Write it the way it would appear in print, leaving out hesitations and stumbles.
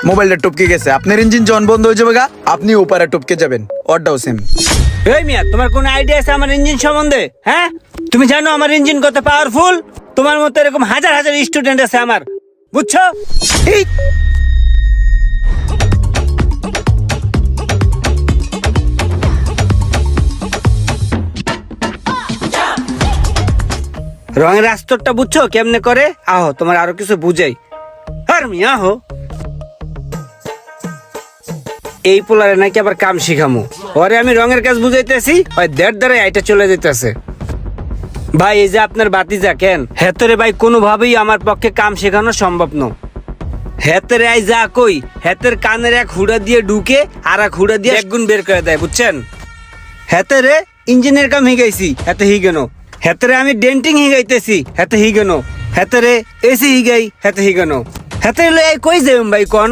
মোবাইলটা টপকে গেছে, আপনার ইঞ্জিন যখন বন্ধ হয়ে যাবে গা, আপনি উপরে টপকে যাবেন, ওরটাও সেম। এই মিয়া, তোমার কোন আইডিয়া আছে আমার ইঞ্জিন সম্বন্ধে? হ্যাঁ, তুমি জানো আমার ইঞ্জিন কত পাওয়ারফুল? তোমার মতো এরকম হাজার হাজার স্টুডেন্ট আছে আমার, বুঝছো? এই রঙের আস্তরটা বুঝছো কেমনে করে? আহো তোমার আরো কিছু বুঝাই। আর মিয়া আহো, এই পোলারে নাকি আবার কাম শিখামু। ওরে আমি রঙের কাজ বুঝাইতেছি, ওই দেড় আইটা চলে যেতেছে। ভাই এই যে আপনার বাতিজা কেন হেতরে ভাই কোনোভাবেই আমার পক্ষে কাম শেখানো সম্ভব নয়। হেতের আই যা কই, হেতের কানের এক হুড়া দিয়ে ঢুকে আর এক হুড়া দিয়ে এক গুণ বের করে দেয়, বুঝছেন? হেতেরে ইঞ্জিনের কাম হিগাইছি, হেতে হিগেন। হেতেরে আমি ডেন্টিং হিগাইতেছি, হেতে হিগেন। হেতেরে এসি হিগাই, হেতে হিগেন। হেতে কই যাবেন ভাই কন?